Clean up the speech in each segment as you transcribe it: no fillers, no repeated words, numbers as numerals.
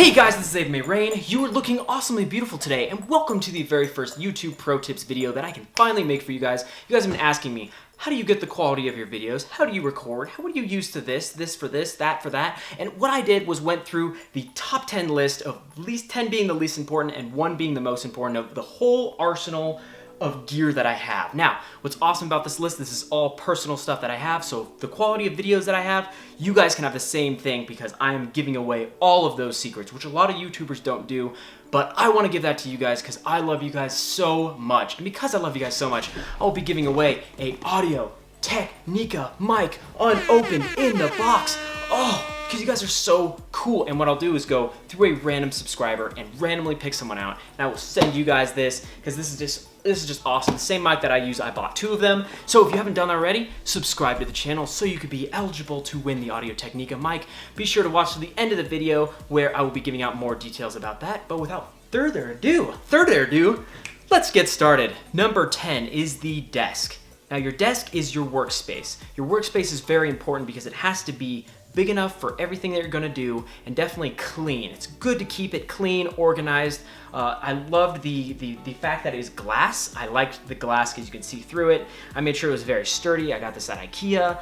Hey guys, this is AprilMayRain. You are looking awesomely beautiful today, and welcome to the very first YouTube Pro Tips video that I can finally make for you guys. You guys have been asking me, how do you get the quality of your videos? How do you record? What do you use to this for this, that for that? And what I did was went through the top 10 list of least 10 being the least important and 1 being the most important of the whole arsenal of gear that I have. Now, what's awesome about this list, this is all personal stuff that I have, so the quality of videos that I have, you guys can have the same thing because I am giving away all of those secrets, which a lot of YouTubers don't do, but I want to give that to you guys because I love you guys so much. And because I love you guys so much, I'll be giving away a Audio Technica mic unopened in the box. Oh, because you guys are so cool. And what I'll do is go through a random subscriber and randomly pick someone out, and I will send you guys this because this is just awesome. The same mic that I use, I bought 2 of them. So if you haven't done that already, subscribe to the channel so you could be eligible to win the Audio Technica mic. Be sure to watch to the end of the video where I will be giving out more details about that. But without further ado, let's get started. Number 10 is the desk. Now your desk is your workspace. Your workspace is very important because it has to be big enough for everything that you're gonna do and definitely clean. It's good to keep it clean, organized. I loved the fact that it is glass. I liked the glass because you can see through it. I made sure it was very sturdy. I got this at IKEA.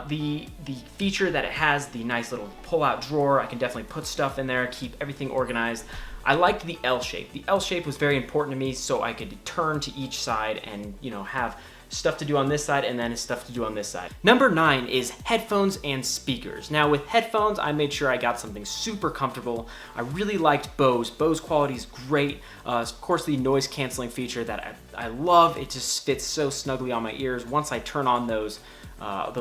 The feature that it has, the nice little pull-out drawer, I can definitely put stuff in there, keep everything organized. I liked the L shape. The L shape was very important to me so I could turn to each side and, you know, have stuff to do on this side and then stuff to do on this side. Number 9 is headphones and speakers. Now with headphones, I made sure I got something super comfortable. I really liked Bose. Bose quality is great. Of course, the noise canceling feature that I love. It just fits so snugly on my ears. Once I turn on those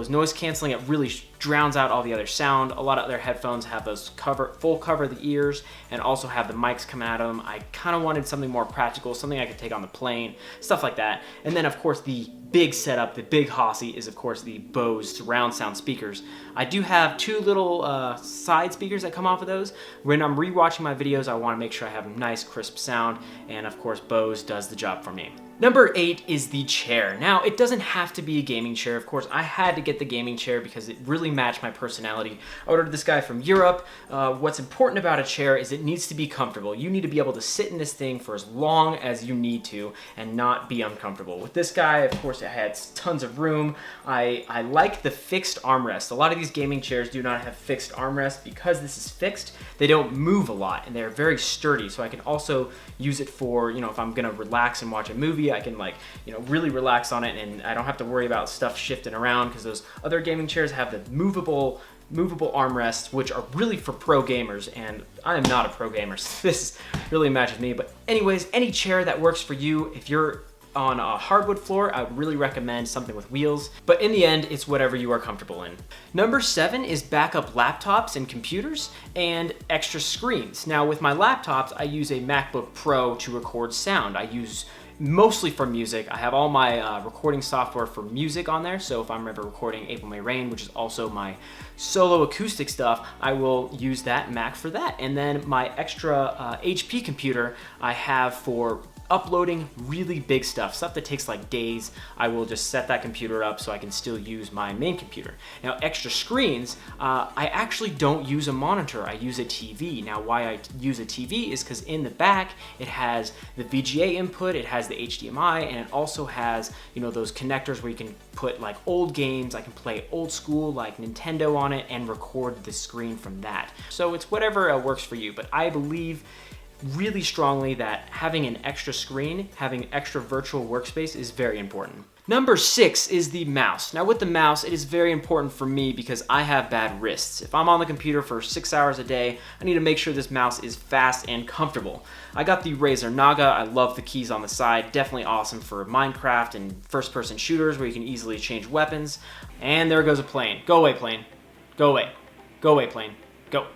noise canceling, it really drowns out all the other sound. A lot of other headphones have those full cover the ears and also have the mics coming out of them. I kind of wanted something more practical, something I could take on the plane, stuff like that. And then of course the big setup, the big hossy is of course the Bose surround sound speakers. I do have 2 little side speakers that come off of those. When I'm rewatching my videos, I want to make sure I have a nice crisp sound, and of course Bose does the job for me. Number 8 is the chair. Now, it doesn't have to be a gaming chair. Of course, I had to get the gaming chair because it really matched my personality. I ordered this guy from Europe. What's important about a chair is it needs to be comfortable. You need to be able to sit in this thing for as long as you need to and not be uncomfortable. With this guy, of course, it had tons of room. I like the fixed armrest. A lot of these gaming chairs do not have fixed armrests. Because this is fixed, they don't move a lot and they're very sturdy. So I can also use it for, you know, if I'm gonna relax and watch a movie, I can, like, you know, really relax on it and I don't have to worry about stuff shifting around because those other gaming chairs have the movable armrests, which are really for pro gamers, and I am not a pro gamer, so this really matches me. But anyways, any chair that works for you. If you're on a hardwood floor, I would really recommend something with wheels, but in the end, it's whatever you are comfortable in. Number 7 is backup laptops and computers and extra screens. Now with my laptops, I use a MacBook Pro to record sound. I use mostly for music. I have all my recording software for music on there, so if I'm ever recording AprilMayRain, which is also my solo acoustic stuff, I will use that Mac for that. And then my extra HP computer I have for uploading really big stuff that takes like days. I will just set that computer up so I can still use my main computer. Now extra screens, I actually don't use a monitor, I use a TV. Now why I use a TV is because in the back it has the VGA input, it has the HDMI, and it also has, you know, those connectors where you can put like old games. I can play old school like Nintendo on it and record the screen from that. So it's whatever works for you, but I believe really strongly that having an extra screen, having extra virtual workspace is very important. Number 6 is the mouse. Now with the mouse, it is very important for me because I have bad wrists. If I'm on the computer for 6 hours a day, I need to make sure this mouse is fast and comfortable. I got the Razer Naga. I love the keys on the side. Definitely awesome for Minecraft and first-person shooters where you can easily change weapons. And there goes a plane. Go away, plane. Go away. Go away, plane. Go.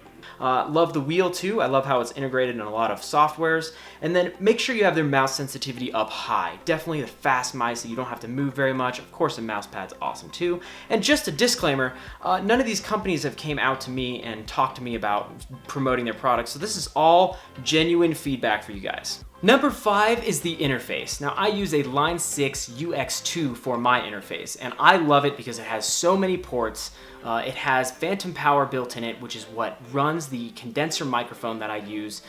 Love the wheel too. I love how it's integrated in a lot of softwares. And then make sure you have their mouse sensitivity up high. Definitely the fast mice so you don't have to move very much. Of course, the mouse pad's awesome too. And just a disclaimer, none of these companies have came out to me and talked to me about promoting their products. So this is all genuine feedback for you guys. Number 5 is the interface. Now I use a Line 6 UX2 for my interface, and I love it because it has so many ports. It has phantom power built in it, which is what runs the condenser microphone that I use.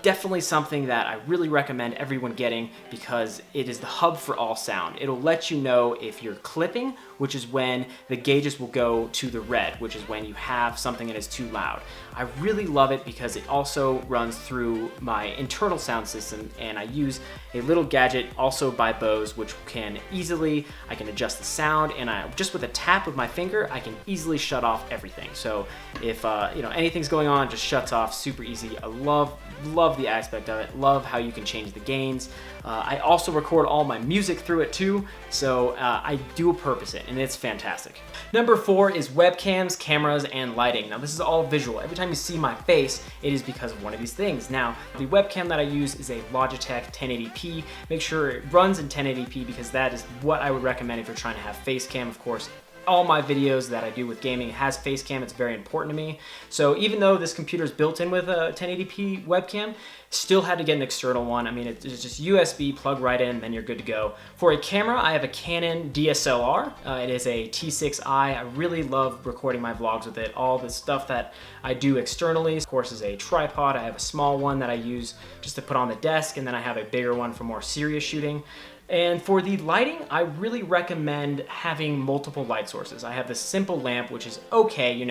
Definitely something that I really recommend everyone getting because it is the hub for all sound. It'll let you know if you're clipping, which is when the gauges will go to the red, which is when you have something that is too loud. I really love it because it also runs through my internal sound system, and I use a little gadget also by Bose, which I can adjust the sound, and just with a tap of my finger, I can easily shut off everything. So if anything's going on, it just shuts off super easy. I love the aspect of it. Love how you can change the gains. I also record all my music through it too, so I do purpose it, and it's fantastic. Number 4 is webcams, cameras, and lighting. Now this is all visual. Every time you see my face, it is because of one of these things. Now, the webcam that I use is a Logitech 1080p. Make sure it runs in 1080p because that is what I would recommend if you're trying to have face cam, of course. All my videos that I do with gaming has face cam. It's very important to me. So even though this computer is built in with a 1080p webcam, still had to get an external one. I mean, it's just USB, plug right in, then you're good to go. For a camera, I have a Canon DSLR. It is a T6i. I really love recording my vlogs with it. All the stuff that I do externally, of course, is a tripod. I have a small one that I use just to put on the desk, and then I have a bigger one for more serious shooting. And for the lighting, I really recommend having multiple light sources. I have this simple lamp, which is okay,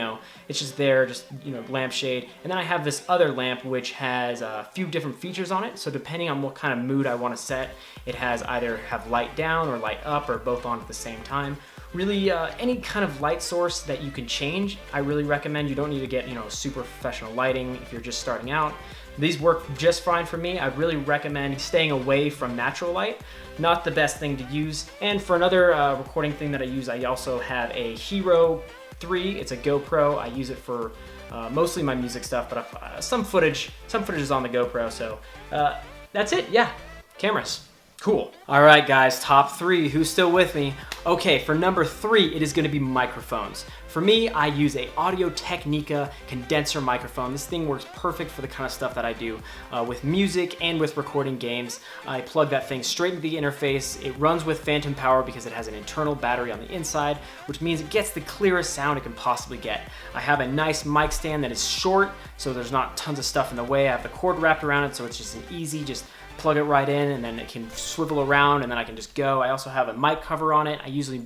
it's just there, lampshade. And then I have this other lamp, which has a few different features on it. So depending on what kind of mood I want to set, it has either have light down or light up or both on at the same time. Really, any kind of light source that you can change, I really recommend. You don't need to get, super professional lighting if you're just starting out. These work just fine for me. I'd really recommend staying away from natural light. Not the best thing to use. And for another recording thing that I use, I also have a Hero 3. It's a GoPro. I use it for mostly my music stuff, but some footage is on the GoPro. So that's it. Yeah, cameras. Cool. All right, guys, top 3. Who's still with me? Okay, for number 3, it is going to be microphones. For me, I use a Audio-Technica condenser microphone. This thing works perfect for the kind of stuff that I do with music and with recording games. I plug that thing straight into the interface. It runs with phantom power because it has an internal battery on the inside, which means it gets the clearest sound it can possibly get. I have a nice mic stand that is short, so there's not tons of stuff in the way. I have the cord wrapped around it, so it's just an easy, plug it right in, and then it can swivel around, and then I can just go. I also have a mic cover on it. I usually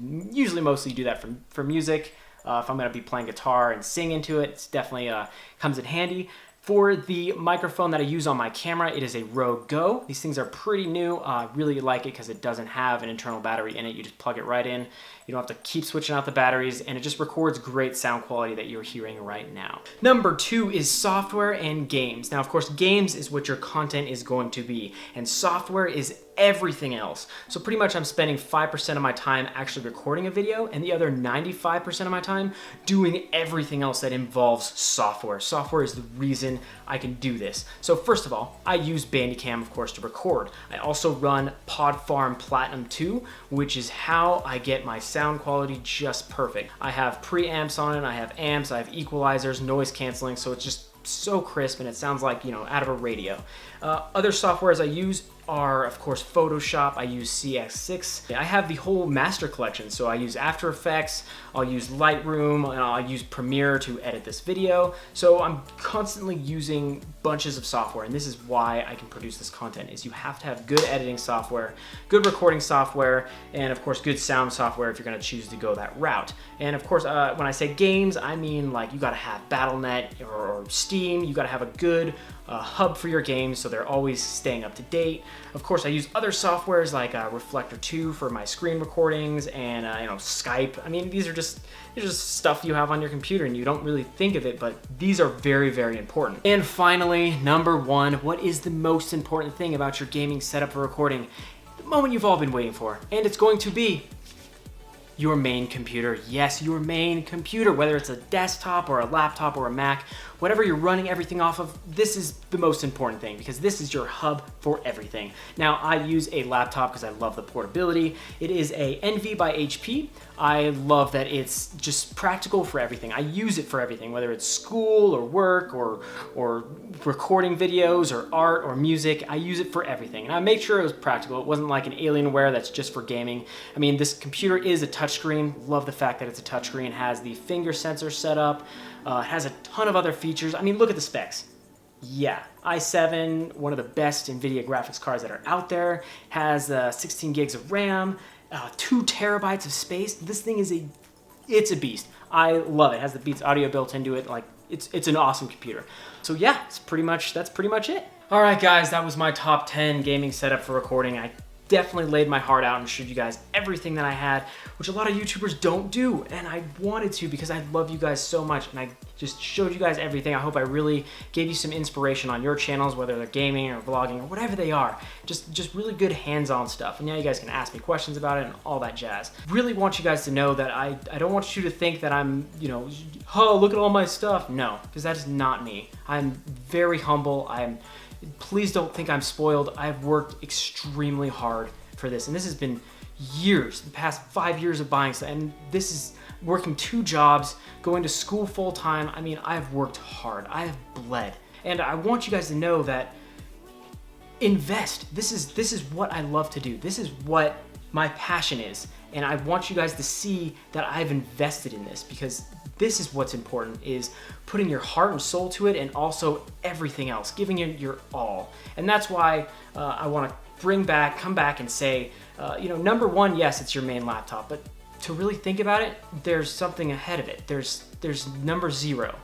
mostly do that for music. If I'm going to be playing guitar and sing into it, it's definitely comes in handy. For the microphone that I use on my camera, it is a Rode Go. These things are pretty new. I really like it because it doesn't have an internal battery in it. You just plug it right in. You don't have to keep switching out the batteries, and it just records great sound quality that you're hearing right now. Number 2 is software and games. Now, of course, games is what your content is going to be, and software is everything else. So pretty much I'm spending 5% of my time actually recording a video, and the other 95% of my time doing everything else that involves software. Software is the reason I can do this. So first of all, I use Bandicam, of course, to record. I also run PodFarm Platinum 2, which is how I get my sound quality just perfect. I have preamps on it, I have amps, I have equalizers, noise canceling, so it's just so crisp and it sounds like, out of a radio. Other softwares I use are, of course, Photoshop. I use CX6. I have the whole master collection, so I use After Effects, I'll use Lightroom, and I'll use Premiere to edit this video. So I'm constantly using bunches of software, and this is why I can produce this content, is you have to have good editing software, good recording software, and of course good sound software if you're gonna choose to go that route. And of course, when I say games, I mean like you gotta have Battle.net or Steam. You gotta have a good hub for your games so they're always staying up to date. Of course, I use other softwares like Reflector 2 for my screen recordings, and Skype. I mean, these are just stuff you have on your computer and you don't really think of it, but these are very, very important. And finally, number 1, what is the most important thing about your gaming setup for recording? The moment you've all been waiting for, and it's going to be your main computer. Yes, your main computer, whether it's a desktop or a laptop or a Mac, whatever you're running everything off of, this is the most important thing because this is your hub for everything. Now, I use a laptop because I love the portability. It is a NV by HP. I love that it's just practical for everything. I use it for everything, whether it's school or work or recording videos or art or music. I use it for everything. And I made sure it was practical. It wasn't like an Alienware that's just for gaming. I mean, this computer is a touchscreen. Love the fact that it's a touchscreen. It has the finger sensor set up. It has a ton of other features. I mean, look at the specs. Yeah, i7, one of the best NVIDIA graphics cards that are out there, has 16 gigs of RAM, 2 terabytes of space. This thing is it's a beast. I love it. It has the Beats audio built into it. Like, it's an awesome computer. So yeah, that's pretty much it. All right, guys, that was my top 10 gaming setup for recording. I definitely laid my heart out and showed you guys everything that I had, which a lot of YouTubers don't do, and I wanted to because I love you guys so much, and I just showed you guys everything. I hope I really gave you some inspiration on your channels, whether they're gaming or vlogging or whatever they are. Just really good hands-on stuff, and now you guys can ask me questions about it and all that jazz. Really want you guys to know that I don't want you to think that I'm, you know, oh, look at all my stuff. No, because that is not me. I'm very humble. Please don't think I'm spoiled. I've worked extremely hard for this, and this has been years, the past 5 years of buying stuff, and this is working 2 jobs, going to school full-time. I mean, I've worked hard. I have bled, and I want you guys to know that invest. This is what I love to do. This is what my passion is, and I want you guys to see that I've invested in this because this is what's important, is putting your heart and soul to it and also everything else, giving it your all. And that's why I want to come back and say, you know, number one, yes, it's your main laptop, but to really think about it, there's something ahead of it. There's number zero,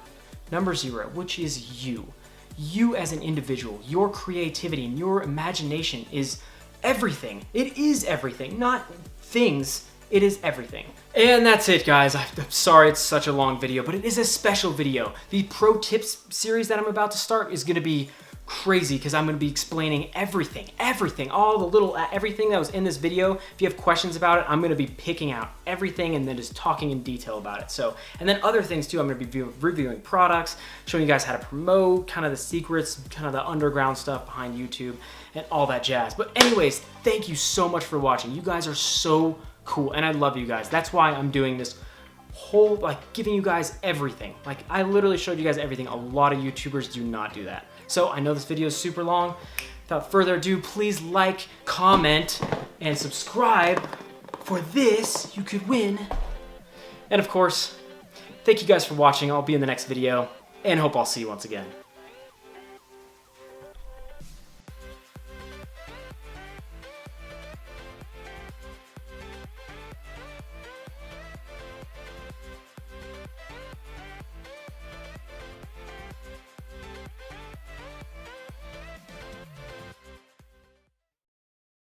which is you. You as an individual, your creativity and your imagination is everything. It is everything, not things. It is everything. And that's it, guys. I'm sorry it's such a long video, but it is a special video. The Pro Tips series that I'm about to start is gonna be crazy because I'm gonna be explaining everything, all the little, everything that was in this video. If you have questions about it, I'm gonna be picking out everything and then just talking in detail about it. So, and then other things too, I'm gonna be reviewing products, showing you guys how to promote, kind of the secrets, kind of the underground stuff behind YouTube and all that jazz. But anyways, thank you so much for watching. You guys are so cool, and I love you guys. That's why I'm doing this whole, like, giving you guys everything. Like, I literally showed you guys everything. A lot of YouTubers do not do that. So I know this video is super long. Without further ado, please like, comment, and subscribe. For this, you could win. And of course, thank you guys for watching. I'll be in the next video, and hope I'll see you once again.